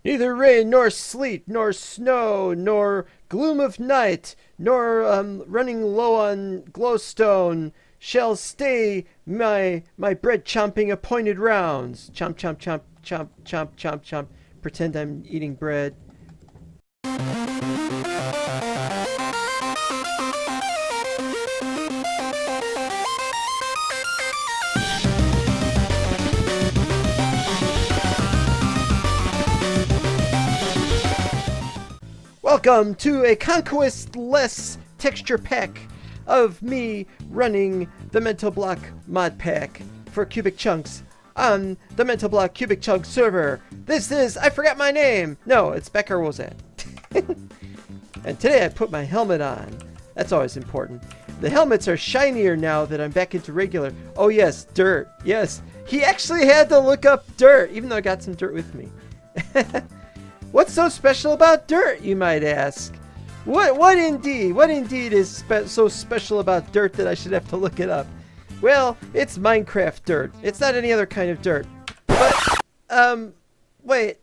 Neither rain, nor sleet, nor snow, nor gloom of night, nor running low on glowstone shall stay my bread chomping appointed rounds. Chomp, chomp, chomp, chomp, chomp, chomp, chomp. Pretend I'm eating bread. Welcome to a conquest-less texture pack of me running the Mental Block mod pack for Cubic Chunks on the Mental Block Cubic Chunks server. This is, I forgot my name. No, it's Becker Wozat. And today I put my helmet on. That's always important. The helmets are shinier now that I'm back into regular. Oh yes, dirt. Yes, he actually had to look up dirt, even though I got some dirt with me. What's so special about dirt, you might ask? What indeed is so special about dirt that I should have to look it up? Well, it's Minecraft dirt. It's not any other kind of dirt. But, wait.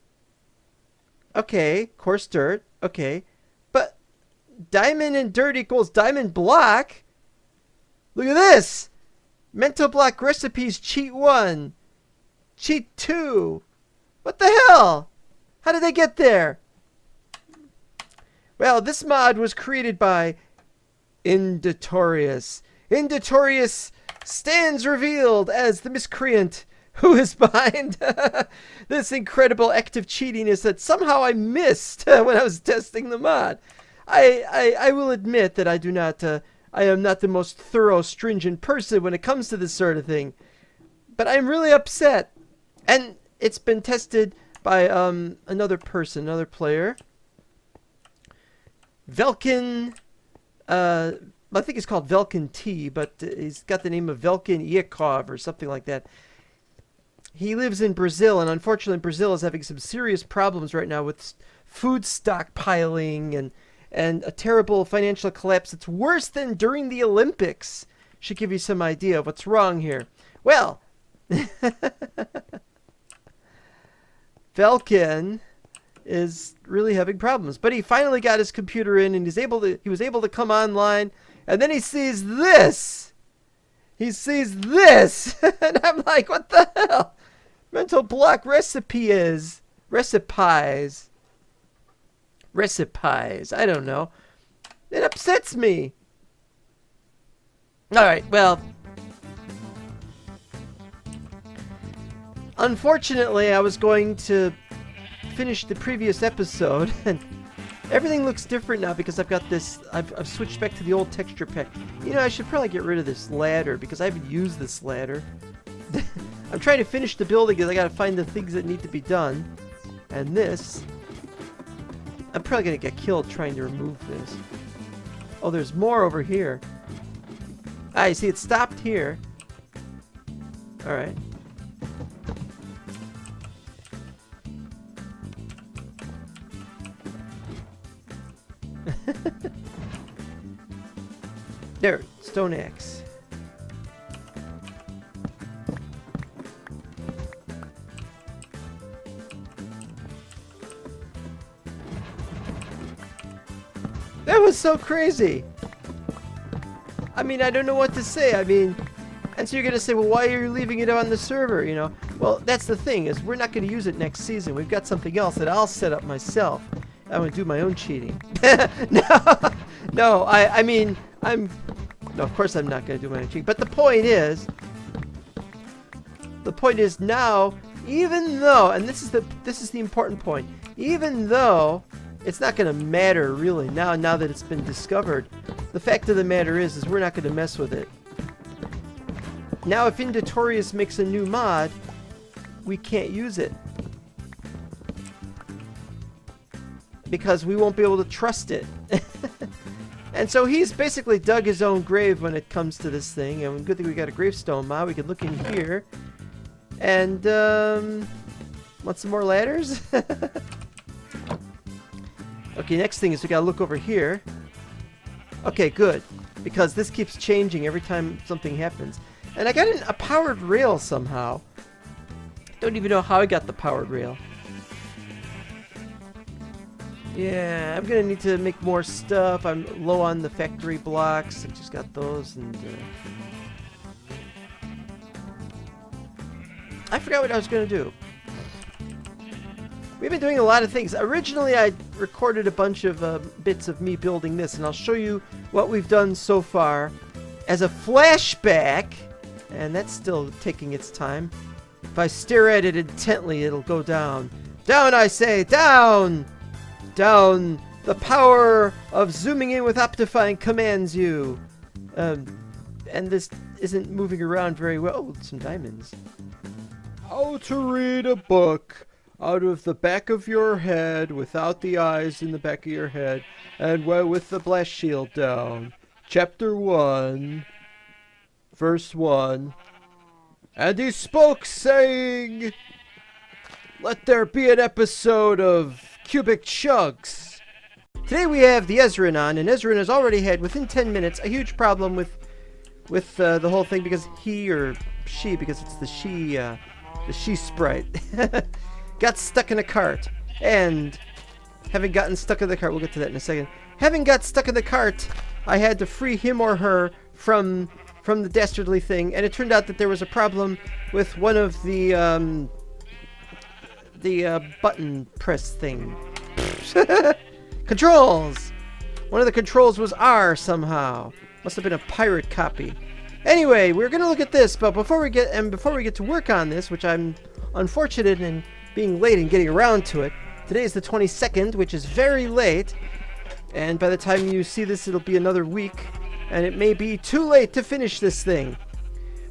Okay, coarse dirt. Okay. But diamond and dirt equals diamond block? Look at this! Mental Block Recipes Cheat 1. Cheat 2. What the hell? How did they get there? Well, this mod was created by Indatorious. Indatorious stands revealed as the miscreant who is behind this incredible act of cheatiness that somehow I missed when I was testing the mod. I will admit that I am not the most thorough, stringent person when it comes to this sort of thing. But I'm really upset. And it's been tested by another player. Velkin, I think he's called Velkin T, but he's got the name of Velkin Yakov or something like that. He lives in Brazil, and unfortunately Brazil is having some serious problems right now with food stockpiling and a terrible financial collapse. It's worse than during the Olympics. Should give you some idea of what's wrong here. Well, Velkin is really having problems, but he finally got his computer in, and he was able to come online, and then he sees this. He sees this, and I'm like, what the hell? Mental Block recipes. I don't know. It upsets me. All right, well. Unfortunately, I was going to finish the previous episode, and everything looks different now because I've got this. I've switched back to the old texture pack. You know, I should probably get rid of this ladder because I haven't used this ladder. I'm trying to finish the building because I got to find the things that need to be done. And this, I'm probably gonna get killed trying to remove this. Oh, there's more over here. Ah, you see, it stopped here. All right. There, stone axe. That was so crazy. I mean, I don't know what to say. I mean, and so you're gonna say, well, why are you leaving it on the server? You know, well, that's the thing, is we're not gonna use it next season. We've got something else that I'll set up myself. I would do my own cheating. No, I mean, no, of course I'm not going to do my own cheating. But the point is now, even though, and this is the important point, even though it's not going to matter really now that it's been discovered, the fact of the matter is we're not going to mess with it. Now, if Indatorious makes a new mod, we can't use it. Because we won't be able to trust it. And so he's basically dug his own grave when it comes to this thing. And good thing we got a gravestone mod. We can look in here. And, want some more ladders? Okay, next thing is we gotta look over here. Okay, good. Because this keeps changing every time something happens. And I got a powered rail somehow. Don't even know how I got the powered rail. Yeah, I'm gonna need to make more stuff. I'm low on the factory blocks. I just got those, and I forgot what I was gonna do. We've been doing a lot of things. Originally, I recorded a bunch of bits of me building this, and I'll show you what we've done so far as a flashback, and that's still taking its time. If I stare at it intently, it'll go down. Down, I say, down! Down! The power of zooming in with Optifine commands you. And this isn't moving around very well. Oh, some diamonds. How to read a book out of the back of your head without the eyes in the back of your head and with the blast shield down. Chapter 1, verse 1. And he spoke, saying, "Let there be an episode of Cubic Chunks." Today we have the Ezran on, and Ezran has already had, within 10 minutes, a huge problem with the whole thing because he, or she, because it's the she sprite, got stuck in a cart. And having gotten stuck in the cart, we'll get to that in a second. Having got stuck in the cart, I had to free him or her from the dastardly thing, and it turned out that there was a problem with one of the button press thing. Controls! One of the controls was R somehow. Must have been a pirate copy. Anyway, we're gonna look at this, but before we get to work on this, which I'm unfortunate in being late and getting around to it. Today is the 22nd, which is very late, and by the time you see this, it'll be another week, and it may be too late to finish this thing.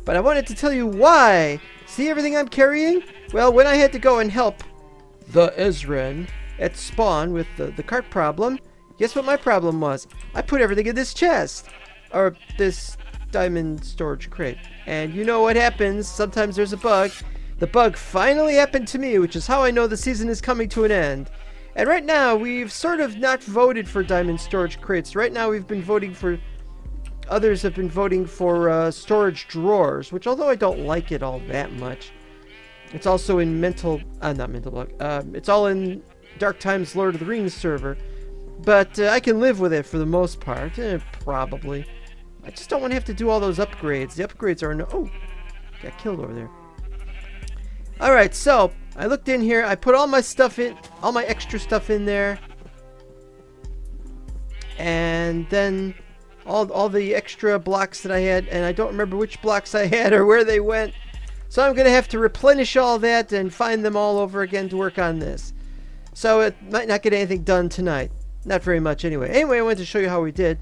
But I wanted to tell you why. See everything I'm carrying? Well, when I had to go and help the Ezran at spawn with the cart problem, guess what my problem was? I put everything in this chest, or this diamond storage crate. And you know what happens. Sometimes there's a bug. The bug finally happened to me, which is how I know the season is coming to an end. And right now, we've sort of not voted for diamond storage crates. Right now, we've been voting for... Others have been voting for storage drawers, which although I don't like it all that much, it's also in not mental block. It's all in Dark Times Lord of the Rings server. But I can live with it for the most part. Probably. I just don't want to have to do all those upgrades. The upgrades are... Oh! Got killed over there. Alright, so I looked in here. I put all my stuff in, all my extra stuff in there. And then all the extra blocks that I had. And I don't remember which blocks I had or where they went. So I'm going to have to replenish all that and find them all over again to work on this. So it might not get anything done tonight. Not very much anyway. Anyway, I wanted to show you how we did.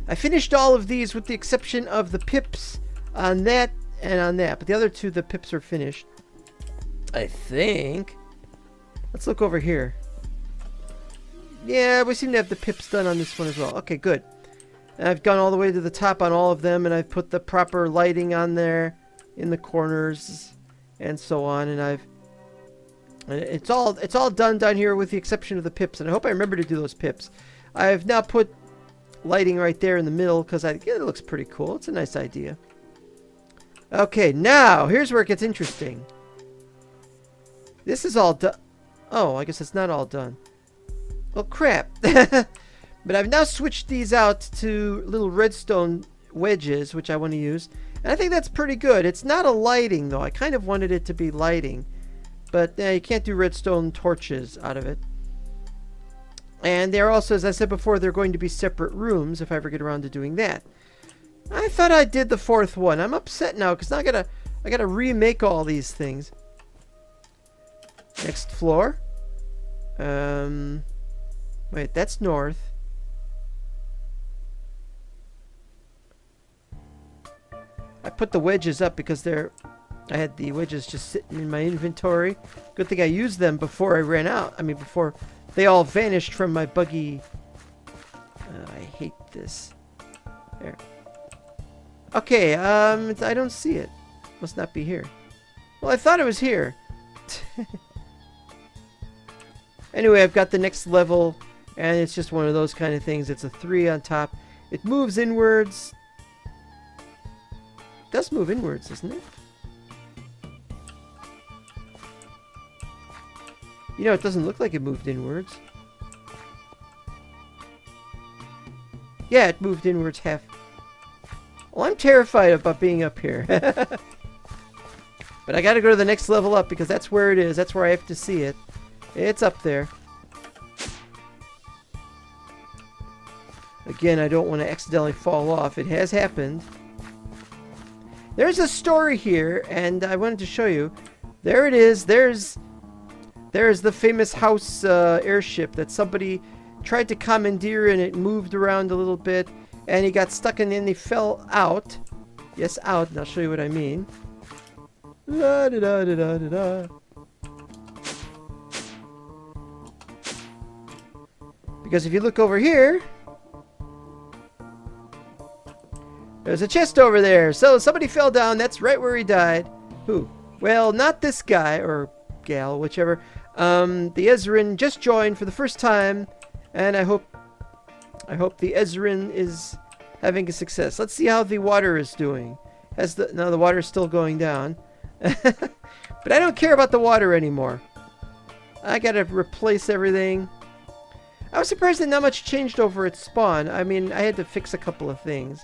I finished all of these with the exception of the pips on that and on that. But the other two, the pips are finished, I think. Let's look over here. Yeah, we seem to have the pips done on this one as well. Okay, good. And I've gone all the way to the top on all of them, and I've put the proper lighting on there in the corners and so on. And it's all done down here with the exception of the pips. And I hope I remember to do those pips. I've now put lighting right there in the middle because it looks pretty cool. It's a nice idea. Okay, now here's where it gets interesting. This is all done. Oh, I guess it's not all done. Well, crap. But I've now switched these out to little redstone wedges, which I want to use. And I think that's pretty good. It's not a lighting, though. I kind of wanted it to be lighting. But you can't do redstone torches out of it. And they're also, as I said before, they're going to be separate rooms if I ever get around to doing that. I thought I did the fourth one. I'm upset now because now I gotta remake all these things. Next floor. Wait, that's north. I put the wedges up because I had the wedges just sitting in my inventory. Good thing I used them before I ran out. I mean, before they all vanished from my buggy. I hate this. There. Okay, I don't see it. Must not be here. Well, I thought it was here. Anyway, I've got the next level, and it's just one of those kind of things. It's a 3 on top. It moves inwards. It does move inwards, doesn't it? You know, it doesn't look like it moved inwards. Yeah, it moved inwards half. Well, I'm terrified about being up here. But I gotta go to the next level up because that's where it is. That's where I have to see it. It's up there. Again, I don't want to accidentally fall off. It has happened. There's a story here, and I wanted to show you. There it is. There's the famous house airship that somebody tried to commandeer, and it moved around a little bit, and he got stuck, and then he fell out. Yes, out, and I'll show you what I mean. La da da da da da da. Because if you look over here, there's a chest over there. So somebody fell down. That's right where he died. Who? Well, not this guy or gal, whichever. The Ezrin just joined for the first time, and I hope the Ezrin is having a success. Let's see how the water is doing. No, the water is still going down. But I don't care about the water anymore. I gotta replace everything. I was surprised that not much changed over at spawn. I mean, I had to fix a couple of things.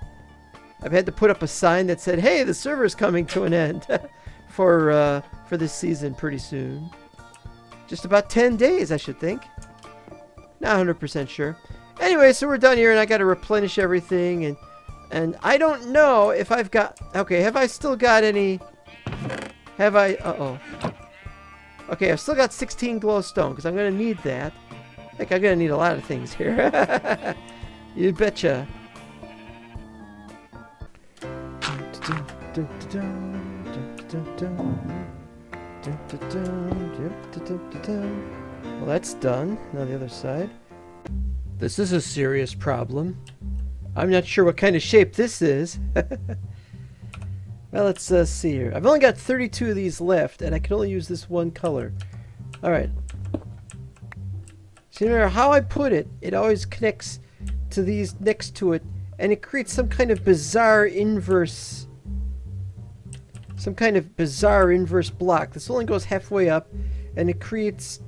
I've had to put up a sign that said, "Hey, the server's coming to an end for this season pretty soon." Just about 10 days, I should think. Not 100% sure. Anyway, so we're done here, and I got to replenish everything, and I don't know if I've got. Okay, have I still got any? Have I? Uh-oh. Okay, I've still got 16 glowstone because I'm gonna need that. I think I'm gonna need a lot of things here. You betcha. Well, that's done. Now the other side. This is a serious problem. I'm not sure what kind of shape this is. Well, let's see here. I've only got 32 of these left, and I can only use this one color. Alright. So no matter how I put it, it always connects to these next to it, and it creates some kind of bizarre inverse... Some kind of bizarre inverse block. This only goes halfway up, and it creates...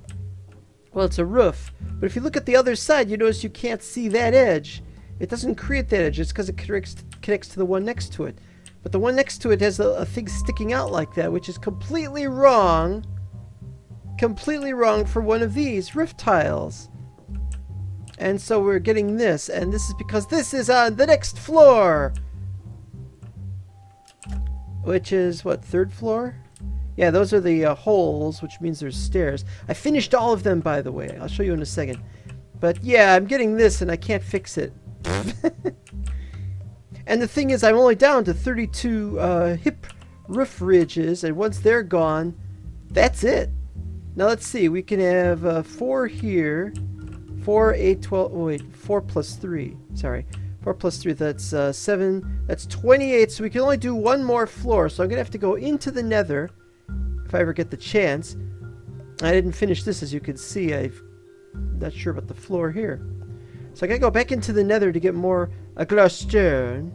Well, it's a roof. But if you look at the other side, you notice you can't see that edge. It doesn't create that edge. It's because it connects to the one next to it. But the one next to it has a thing sticking out like that, which is completely wrong. Completely wrong for one of these roof tiles. And so we're getting this, and this is because this is on the next floor. Which is, what, third floor? Yeah, those are the holes, which means there's stairs. I finished all of them, by the way. I'll show you in a second. But yeah, I'm getting this, and I can't fix it. And the thing is, I'm only down to 32 hip roof ridges, and once they're gone, that's it. Now let's see, we can have 4 here, 4, 8, 12, oh wait, 4 plus 3, sorry. 4 plus 3, that's 7, that's 28, so we can only do one more floor, so I'm going to have to go into the nether, if I ever get the chance. I didn't finish this, as you can see. I'm not sure about the floor here. So I gotta go back into the nether to get more glowstone.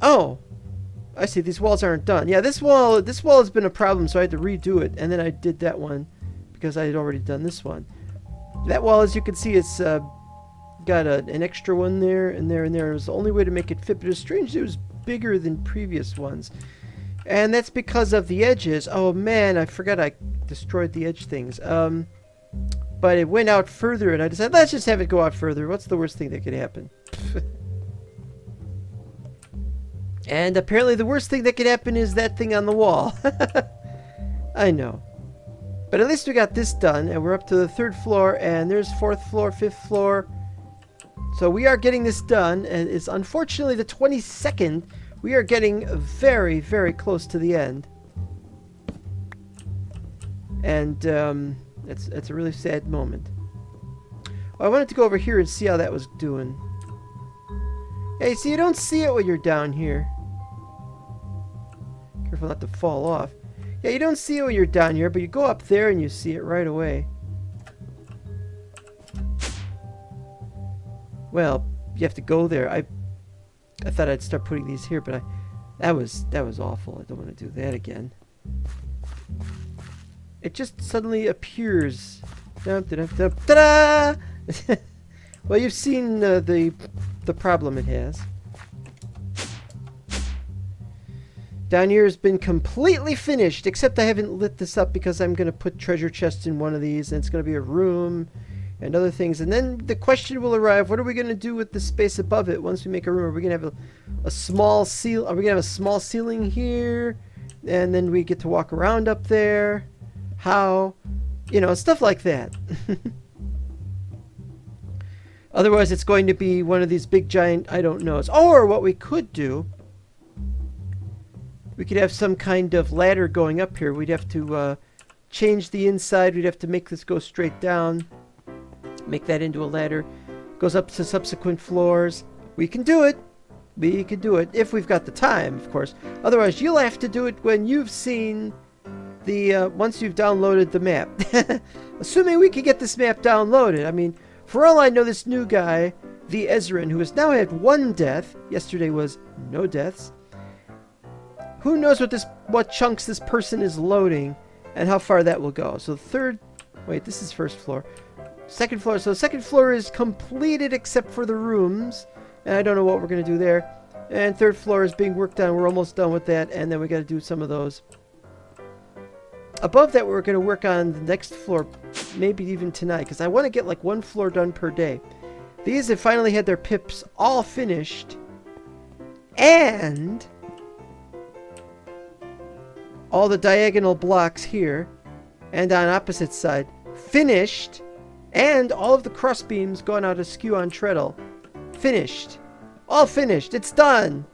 Oh! I see, these walls aren't done. Yeah, this wall has been a problem, so I had to redo it, and then I did that one, because I had already done this one. That wall, as you can see, it's got an extra one there, and there, and there. It was the only way to make it fit, but it was strange it was bigger than previous ones. And that's because of the edges. Oh man, I forgot I destroyed the edge things. But it went out further, and I decided, let's just have it go out further. What's the worst thing that could happen? And apparently the worst thing that could happen is that thing on the wall. I know. But at least we got this done, and we're up to the 3rd floor, and there's 4th floor, 5th floor. So we are getting this done, and it's unfortunately the 22nd. We are getting very, very close to the end. And it's a really sad moment. Well, I wanted to go over here and see how that was doing. Yeah, you see, you don't see it when you're down here. Careful not to fall off. Yeah, you don't see it when you're down here, but you go up there and you see it right away. Well, you have to go there. I thought I'd start putting these here, but that was awful. I don't want to do that again. It just suddenly appears. Dum, dum, dum, ta-da! Well, you've seen the problem it has. Down here has been completely finished, except I haven't lit this up because I'm going to put treasure chests in one of these, and it's going to be a room and other things. And then the question will arrive, what are we going to do with the space above it once we make a room? Are we going to have a small ceiling? Are we going to have a small ceiling here? And then we get to walk around up there? How? You know, stuff like that. Otherwise, it's going to be one of these big giant I don't knows. Or what we could do, we could have some kind of ladder going up here. We'd have to change the inside. We'd have to make this go straight down. Make that into a ladder. Goes up to subsequent floors. We can do it. We can do it. If we've got the time, of course. Otherwise, you'll have to do it when you've seen the... once you've downloaded the map. Assuming we can get this map downloaded. I mean, for all I know, this new guy, the Ezran, who has now had 1 death. Yesterday was no deaths. Who knows what chunks this person is loading and how far that will go. So third... Wait, this is first floor. Second floor. So second floor is completed except for the rooms. And I don't know what we're going to do there. And third floor is being worked on. We're almost done with that. And then we got to do some of those. Above that, we're going to work on the next floor. Maybe even tonight. Because I want to get like 1 floor done per day. These have finally had their pips all finished. And... all the diagonal blocks here and on opposite side finished, and all of the cross beams going out askew on treadle finished. All finished. It's done.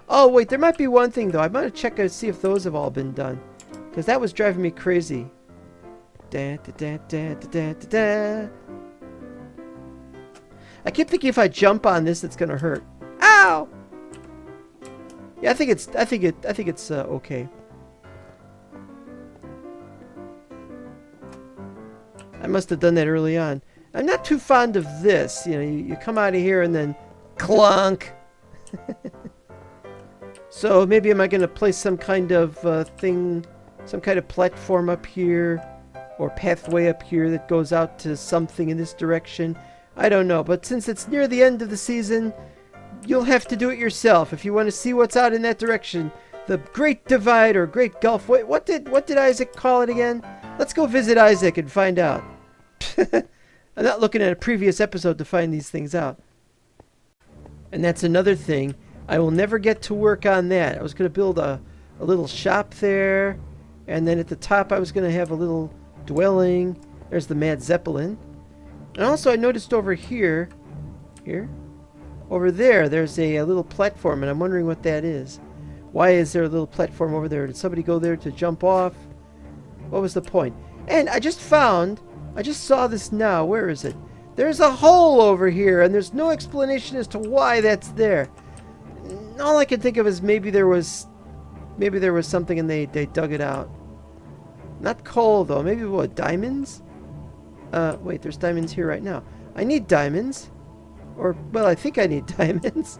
Oh wait, there might be one thing though. I might check and see if those have all been done, because that was driving me crazy. Da, da, da, da, da, da, da. I keep thinking if I jump on this it's gonna hurt. Ow! Yeah, I think it's okay. I must have done that early on. I'm not too fond of this. You know, you come out of here and then clunk. So maybe am I going to place some kind of thing, some kind of platform up here, or pathway up here that goes out to something in this direction? I don't know. But since it's near the end of the season, you'll have to do it yourself if you want to see what's out in that direction. The Great Divide or Great Gulf. Wait, what did Isaac call it again? Let's go visit Isaac and find out. I'm not looking at a previous episode to find these things out. And that's another thing. I will never get to work on that. I was going to build a little shop there. And then at the top I was going to have a little dwelling. There's the Mad Zeppelin. And also I noticed over here. Over there, there's a little platform, and I'm wondering what that is. Why is there a little platform over there? Did somebody go there to jump off? What was the point? And I just saw this now. Where is it? There's a hole over here, and there's no explanation as to why that's there. All I can think of is maybe there was something and they dug it out. Not coal, though. Maybe what, diamonds? Wait, there's diamonds here right now. I need diamonds. Or, well, I think I need diamonds.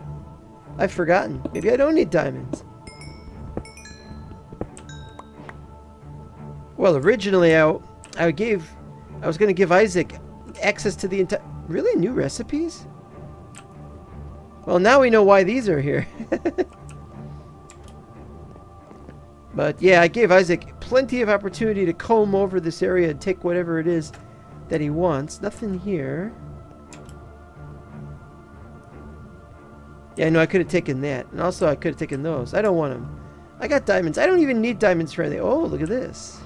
I've forgotten. Maybe I don't need diamonds. Well, originally I was going to give Isaac access to the entire... Really? New recipes? Well, now we know why these are here. But yeah, I gave Isaac plenty of opportunity to comb over this area and take whatever it is that he wants. Nothing here. Yeah, no, I could have taken that. And also I could have taken those. I don't want them. I got diamonds. I don't even need diamonds for anything. Oh, look at this.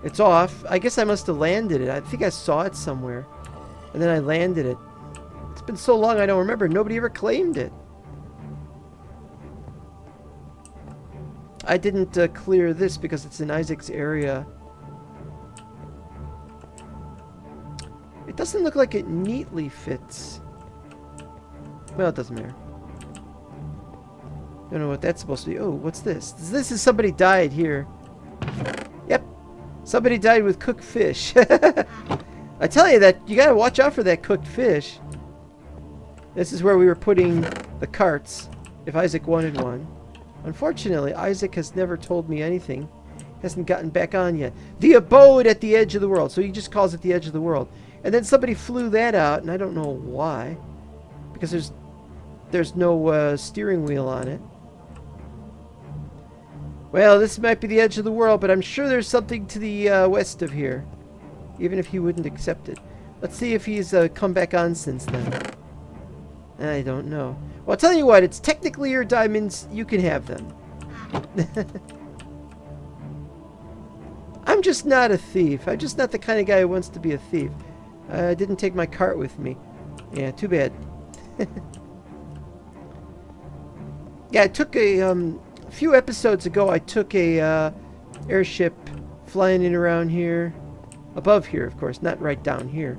It's off. I guess I must have landed it. I think I saw it somewhere. And then I landed it. It's been so long I don't remember. Nobody ever claimed it. I didn't clear this because it's in Isaac's area. It doesn't look like it neatly fits. Well, it doesn't matter. Don't know what that's supposed to be. Oh, what's this? This is somebody died here. Yep. Somebody died with cooked fish. I tell you that you gotta watch out for that cooked fish. This is where we were putting the carts if Isaac wanted one. Unfortunately, Isaac has never told me anything. Hasn't gotten back on yet. The abode at the edge of the world. So he just calls it the edge of the world. And then somebody flew that out, and I don't know why. Because there's no steering wheel on it. Well, this might be the edge of the world, but I'm sure there's something to the west of here. Even if he wouldn't accept it. Let's see if he's come back on since then. I don't know. Well, I'll tell you what, it's technically your diamonds. You can have them. I'm just not a thief. I'm just not the kind of guy who wants to be a thief. I didn't take my cart with me. Yeah, too bad. Yeah, I took a few episodes ago, I took a airship flying in around here. Above here, of course, not right down here.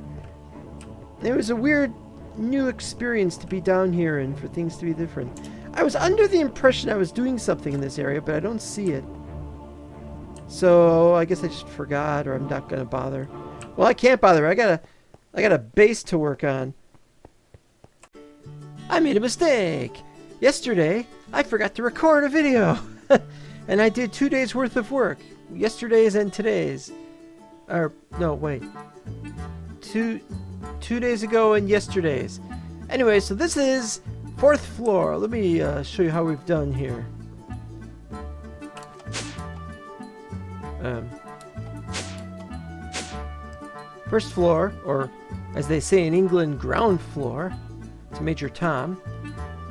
It was a weird new experience to be down here and for things to be different. I was under the impression I was doing something in this area, but I don't see it. So I guess I just forgot, or I'm not gonna bother. Well, I can't bother. I got a base to work on. I made a mistake. Yesterday, I forgot to record a video. And I did 2 days worth of work. Yesterday's and today's. Or, no, wait. Two days ago and yesterday's. Anyway, so this is 4th floor. Let me show you how we've done here. First floor, or as they say in England, ground floor, to Major Tom.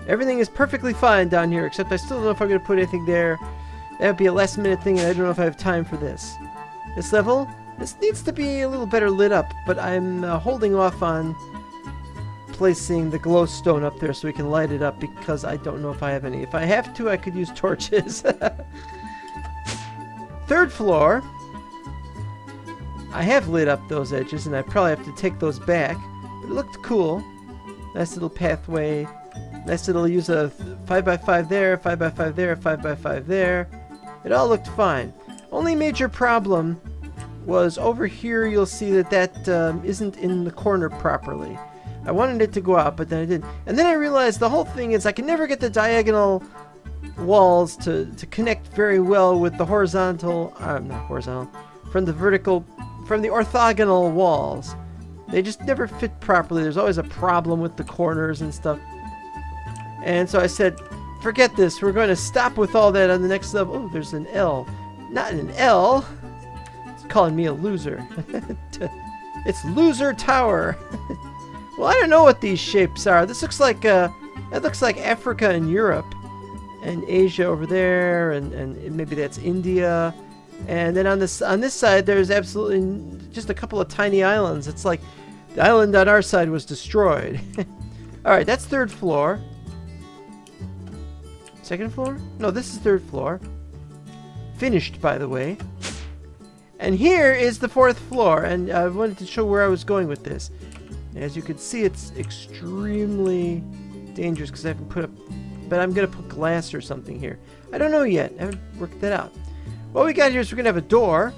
Everything is perfectly fine down here, except I still don't know if I'm going to put anything there. That would be a last minute thing, and I don't know if I have time for this. This level, this needs to be a little better lit up, but I'm holding off on placing the glowstone up there so we can light it up, because I don't know if I have any. If I have to, I could use torches. 3rd floor, I have lit up those edges, and I probably have to take those back. But it looked cool. Nice little pathway. Nice little use a 5x5 there, 5x5 there, 5x5 there. It all looked fine. Only major problem was over here. You'll see that isn't in the corner properly. I wanted it to go out, but then I didn't. And then I realized the whole thing is I can never get the diagonal walls to connect very well with the horizontal, not horizontal, from the orthogonal walls. They just never fit properly. There's always a problem with the corners and stuff. And so I said, forget this. We're going to stop with all that on the next level. Oh, there's an L. Not an L. It's calling me a loser. It's Loser Tower. Well, I don't know what these shapes are. This looks like it looks like Africa and Europe and Asia over there, and maybe that's India. And then on this side, there's absolutely just a couple of tiny islands. It's like the island on our side was destroyed. All right, that's 3rd floor. 2nd floor? No, this is 3rd floor. Finished, by the way. And here is the 4th floor, and I wanted to show where I was going with this. As you can see, it's extremely dangerous because I haven't put up, but I'm going to put glass or something here. I don't know yet. I haven't worked that out. What we got here is we're going to have a door,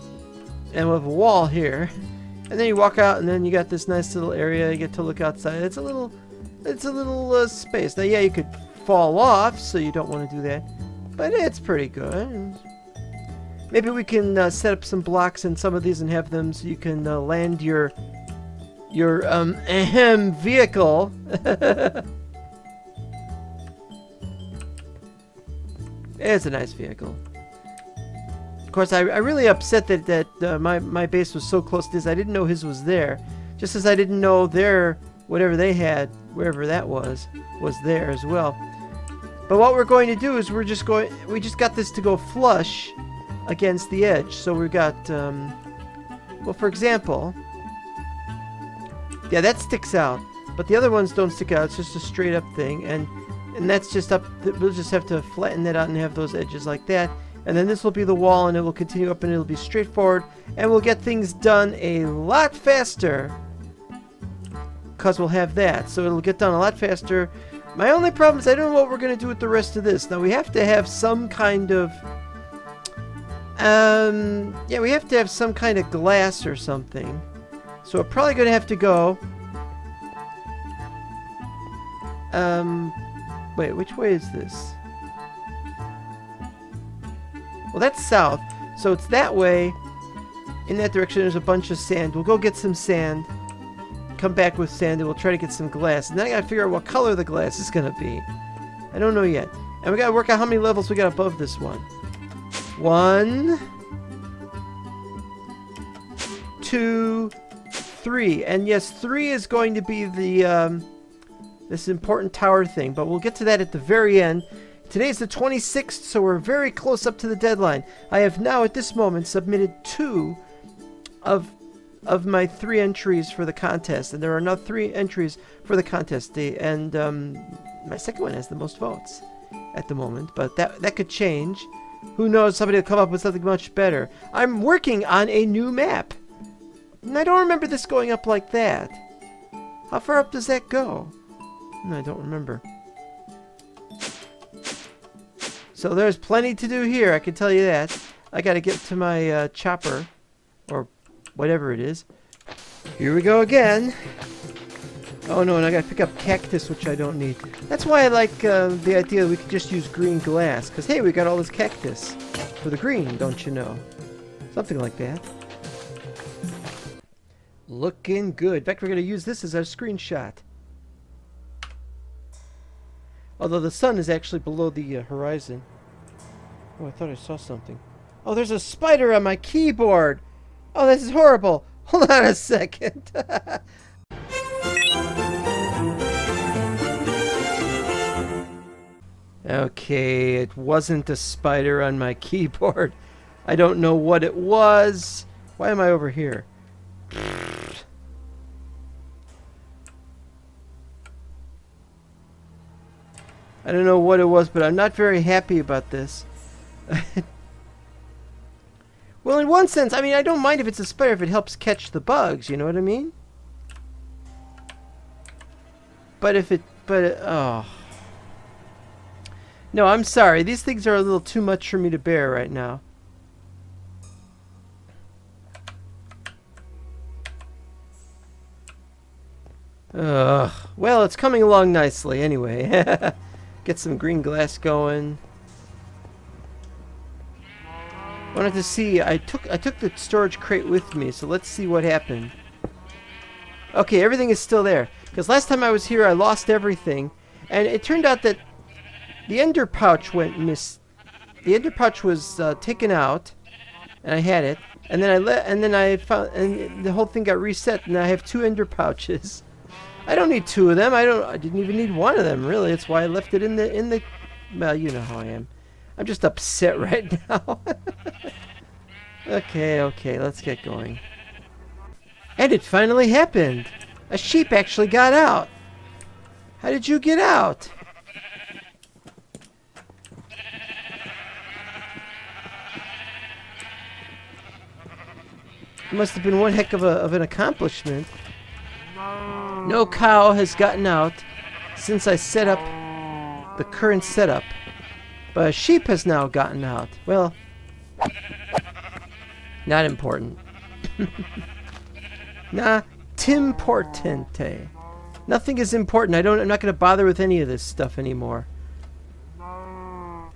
and we'll have a wall here. And then you walk out, and then you got this nice little area. You get to look outside. It's a little space. Now, yeah, you could fall off, so you don't want to do that. But it's pretty good. Maybe we can set up some blocks in some of these and have them so you can land your vehicle. It's a nice vehicle. Of course, I really upset that my base was so close to his. I didn't know his was there. Just as I didn't know their, whatever they had, wherever that was there as well. But what we're going to do is we just got this to go flush against the edge. So we've got, well, for example, yeah, that sticks out, but the other ones don't stick out. It's just a straight up thing, and that's just up. We'll just have to flatten that out and have those edges like that. And then this will be the wall, and it will continue up, and it'll be straightforward, and we'll get things done a lot faster because we'll have that. So it'll get done a lot faster. My only problem is I don't know what we're going to do with the rest of this. Now, we have to have some kind of yeah, we have to have some kind of glass or something. So we're probably going to have to go Wait, which way is this? Well, that's south. So it's that way. In that direction, there's a bunch of sand. We'll go get some sand. Come back with sand, and we'll try to get some glass. And then I gotta figure out what color the glass is gonna be. I don't know yet. And we gotta work out how many levels we got above this one. 1, 2, 3. And yes, 3 is going to be the this important tower thing, but we'll get to that at the very end. Today's the 26th, so we're very close up to the deadline. I have now, at this moment, submitted 2 of my 3 entries for the contest, and there are now 3 entries for the contest. And my second one has the most votes at the moment, but that could change. Who knows? Somebody will come up with something much better. I'm working on a new map, and I don't remember this going up like that. How far up does that go? I don't remember. So there's plenty to do here, I can tell you that. I gotta get to my chopper, or whatever it is. Here we go again. Oh no, and I gotta pick up cactus, which I don't need. That's why I like the idea that we could just use green glass, because hey, we got all this cactus for the green, don't you know? Something like that. Looking good. In fact, we're gonna use this as our screenshot. Although the sun is actually below the horizon. Oh, I thought I saw something. Oh, there's a spider on my keyboard! Oh, this is horrible! Hold on a second. Okay, it wasn't a spider on my keyboard. I don't know what it was. Why am I over here? I don't know what it was, but I'm not very happy about this. Well, in one sense, I mean, I don't mind if it's a spider if it helps catch the bugs, you know what I mean? But if it, oh. No, I'm sorry. These things are a little too much for me to bear right now. Well, it's coming along nicely anyway. Get some green glass going. Wanted to see, I took the storage crate with me, so let's see what happened. Okay, everything is still there. Because last time I was here, I lost everything. And it turned out that the ender pouch went the ender pouch was taken out, and I had it. And then I found, and the whole thing got reset, and I have 2 ender pouches. I don't need 2 of them. I didn't even need 1 of them, really. That's why I left it in the well, you know how I am. I'm just upset right now. Okay, let's get going. And it finally happened. A sheep actually got out. How did you get out? It must have been one heck of an accomplishment. No cow has gotten out since I set up the current setup. But a sheep has now gotten out. Well, not important. Not importante. Nothing is important. I'm not going to bother with any of this stuff anymore. I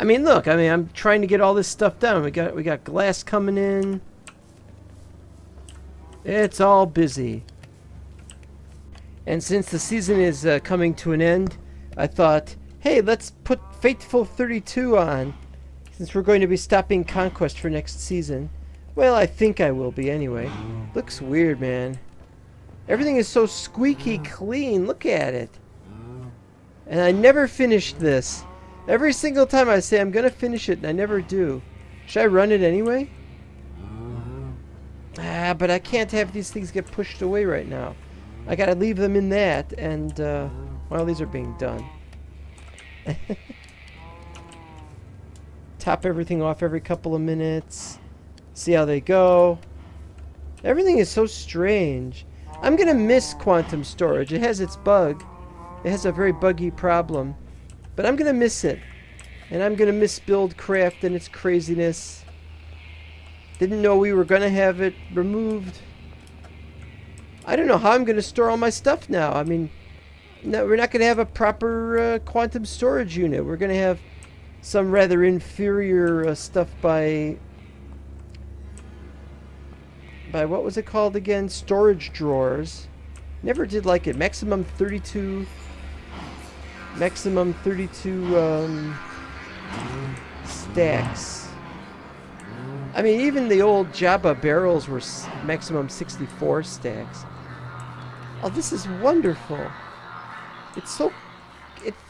mean, look. I mean, I'm trying to get all this stuff done. We got glass coming in. It's all busy. And since the season is coming to an end, I thought, hey, let's put Fateful 32 on, since we're going to be stopping Conquest for next season. Well, I think I will be anyway. Looks weird, man. Everything is so squeaky clean. Look at it. And I never finished this. Every single time I say I'm going to finish it, and I never do. Should I run it anyway? But I can't have these things get pushed away right now. I gotta leave them in that, and, well, these are being done. Top everything off every couple of minutes. See how they go. Everything is so strange. I'm gonna miss quantum storage. It has its bug. It has a very buggy problem. But I'm gonna miss it. And I'm gonna miss Buildcraft and its craziness. Didn't know we were gonna have it removed. I don't know how I'm gonna store all my stuff now. I mean, No, we're not going to have a proper quantum storage unit. We're going to have some rather inferior stuff by what was it called again? Storage drawers. Never did like it. Maximum 32 stacks. I mean, even the old Jabba barrels were maximum 64 stacks. Oh, this is wonderful. It's so...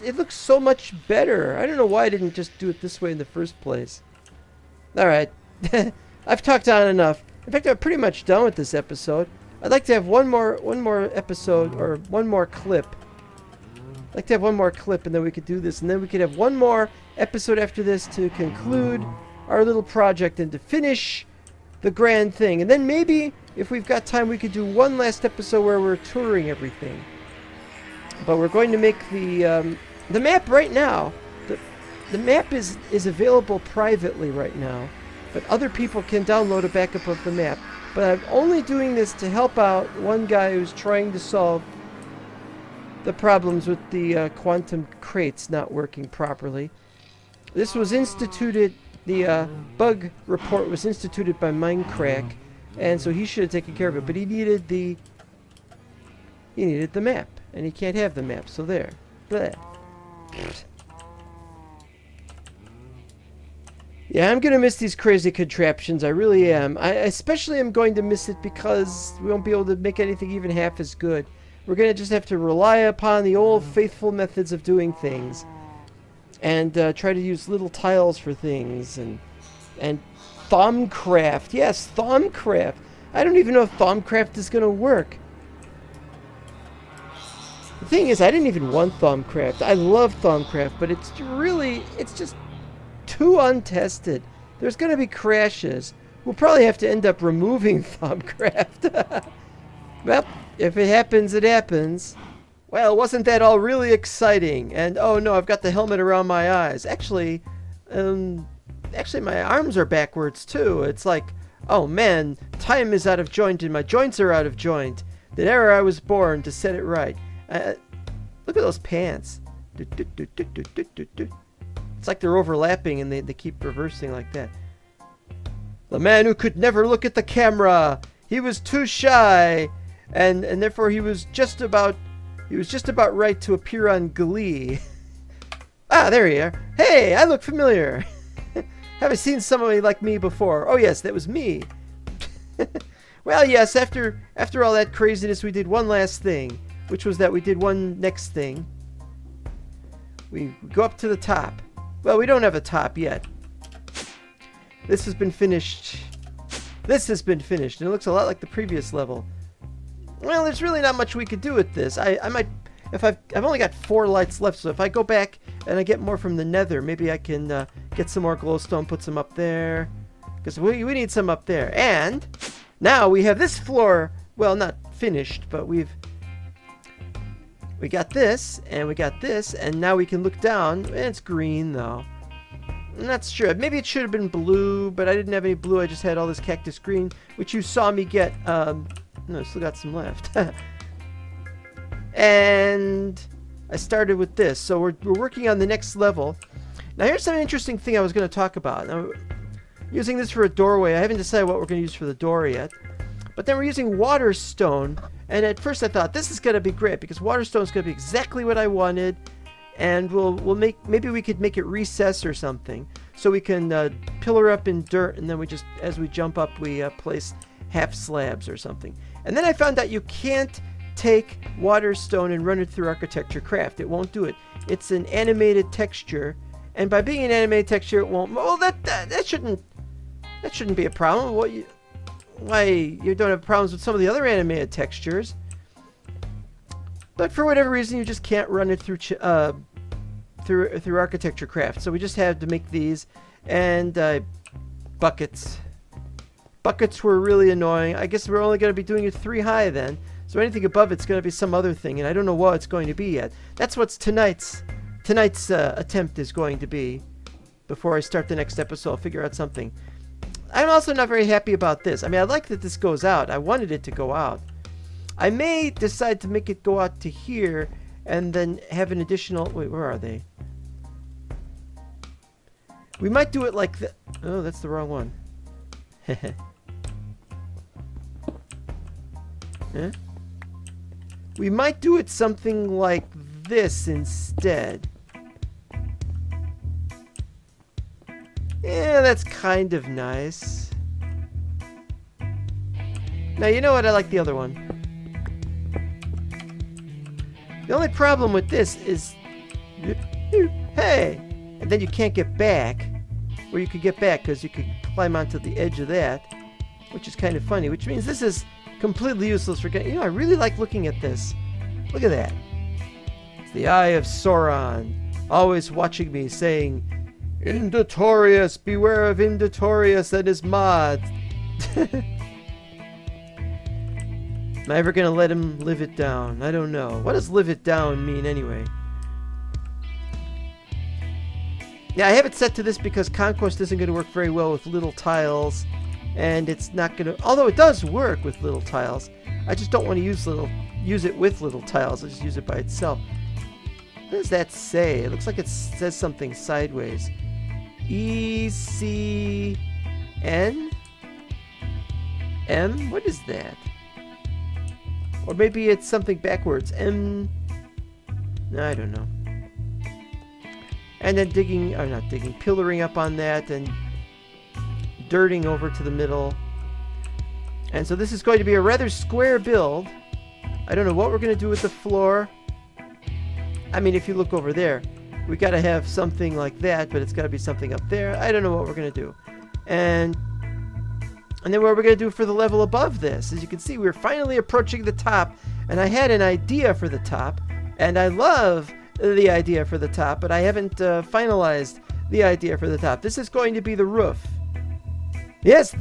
It looks so much better. I don't know why I didn't just do it this way in the first place. Alright. I've talked on enough. In fact, I'm pretty much done with this episode. I'd like to have one more episode, or one more clip. I'd like to have one more clip, and then we could do this. And then we could have one more episode after this to conclude our little project and to finish the grand thing. And then maybe, if we've got time, we could do one last episode where we're touring everything. But we're going to make the map right now. The map is available privately right now, but other people can download a backup of the map. But I'm only doing this to help out one guy who's trying to solve the problems with the quantum crates not working properly. This was instituted, the bug report was instituted by Minecraft, and so he should have taken care of it. But he needed the map. And he can't have the map, so there. Blech. Yeah, I'm gonna miss these crazy contraptions. I really am. I especially am going to miss it because we won't be able to make anything even half as good. We're gonna just have to rely upon the old faithful methods of doing things, and try to use little tiles for things, and Thumbcraft. Yes, Thumbcraft. I don't even know if Thumbcraft is gonna work. The thing is, I didn't even want Thumbcraft. I love Thumbcraft, but it's just too untested. There's going to be crashes. We'll probably have to end up removing Thumbcraft. Well, if it happens, it happens. Well, wasn't that all really exciting? And oh no, I've got the helmet around my eyes. Actually, my arms are backwards too. It's like, oh man, time is out of joint and my joints are out of joint. The era I was born to set it right. Look at those pants. It's like they're overlapping and they keep reversing like that. The man who could never look at the camera. He was too shy, and therefore he was just about right to appear on Glee. Ah, there you are. Hey, I look familiar. Have I seen somebody like me before? Oh yes, that was me. Well, yes, after all that craziness, we did one last thing. Which was that we did one next thing. We go up to the top. Well, we don't have a top yet. This has been finished. This has been finished, and it looks a lot like the previous level. Well, there's really not much we could do with this. I might, if I've only got 4 lights left, so if I go back and I get more from the nether, maybe I can get some more glowstone, put some up there. Because we need some up there. And now we have this floor, well, not finished, but we got this, and we got this, and now we can look down. It's green, though. I'm not sure. Maybe it should have been blue, but I didn't have any blue. I just had all this cactus green, which you saw me get. No, I still got some left. And I started with this. So we're working on the next level. Now, here's some interesting thing I was going to talk about. Now, using this for a doorway. I haven't decided what we're going to use for the door yet. But then we're using water stone. And at first I thought this is gonna be great because waterstone is gonna be exactly what I wanted, and maybe we could make it recess or something, so we can pillar up in dirt, and then we just, as we jump up, we place half slabs or something. And then I found out you can't take waterstone and run it through Architecturecraft. It won't do it. It's an animated texture, and by being an animated texture, it won't. Well, that shouldn't be a problem. Why you don't have problems with some of the other animated textures, but for whatever reason you just can't run it through Architecturecraft. So we just had to make these, and buckets. Buckets were really annoying. I guess we're only going to be doing it 3 high then, so anything above it's going to be some other thing, and I don't know what it's going to be yet. That's what tonight's attempt is going to be. Before I start the next episode, I'll figure out something. I'm also not very happy about this. I mean, I like that this goes out. I wanted it to go out. I may decide to make it go out to here and then have an additional... Wait, where are they? We might do it like the... Oh, that's the wrong one. Huh? We might do it something like this instead. Yeah, that's kind of nice. Now, you know what? I like the other one. The only problem with this is... Hey! And then you can't get back. Or you could get back because you could climb onto the edge of that. Which is kind of funny. Which means this is completely useless for getting... You know, I really like looking at this. Look at that. It's the Eye of Sauron. Always watching me saying... Indotorius! Beware of Indotorius and his mods! Am I ever going to let him live it down? I don't know. What does live it down mean anyway? Yeah, I have it set to this because Conquest isn't going to work very well with little tiles. And it's not going to... Although it does work with little tiles. I just don't want to use it with little tiles. I just use it by itself. What does that say? It looks like it says something sideways. ECN? M? What is that? Or maybe it's something backwards. M... I don't know. And then digging... Or not digging. Pillaring up on that and... dirting over to the middle. And so this is going to be a rather square build. I don't know what we're going to do with the floor. I mean, if you look over there, we got to have something like that, but it's got to be something up there. I don't know what we're going to do. And then what we're going to do for the level above this. As you can see, we're finally approaching the top, and I had an idea for the top, and I love the idea for the top, but I haven't finalized the idea for the top. This is going to be the roof. Yes,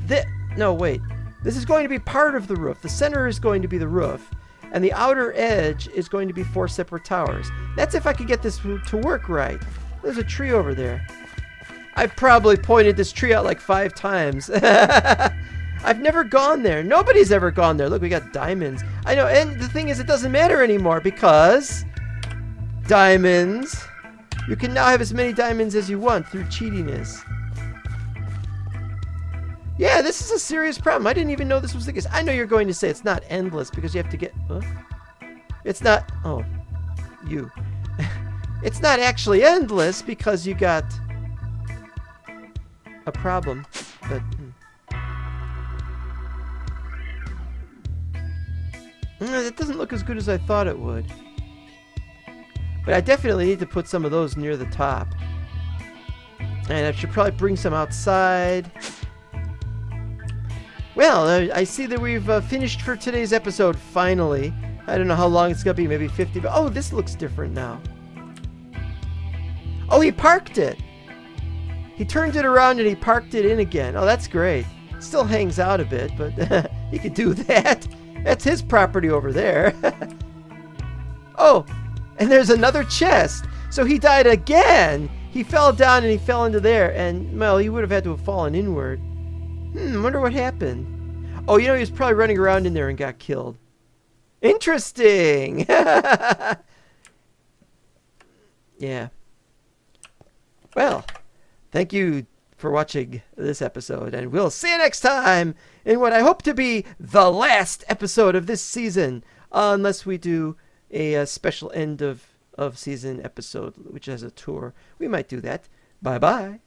no, wait. This is going to be part of the roof. The center is going to be the roof. And the outer edge is going to be 4 separate towers. That's if I could get this to work right. There's a tree over there. I've probably pointed this tree out like 5 times. I've never gone there. Nobody's ever gone there. Look, we got diamonds. I know, and the thing is, it doesn't matter anymore because... Diamonds. You can now have as many diamonds as you want through cheatiness. Yeah, this is a serious problem. I didn't even know this was the case. I know you're going to say it's not endless because you have to get... Huh? It's not... Oh. You. It's not actually endless because you got... a problem. But... It doesn't look as good as I thought it would. But I definitely need to put some of those near the top. And I should probably bring some outside... Well, I see that we've finished for today's episode, finally. I don't know how long it's going to be, maybe 50. But oh, this looks different now. Oh, he parked it. He turned it around and he parked it in again. Oh, that's great. Still hangs out a bit, but he could do that. That's his property over there. Oh, and there's another chest. So he died again. He fell down and he fell into there. And, well, he would have had to have fallen inward. Wonder what happened. Oh, you know, he was probably running around in there and got killed. Interesting! Yeah. Well, thank you for watching this episode, and we'll see you next time in what I hope to be the last episode of this season, unless we do a special end of season episode, which has a tour. We might do that. Bye-bye.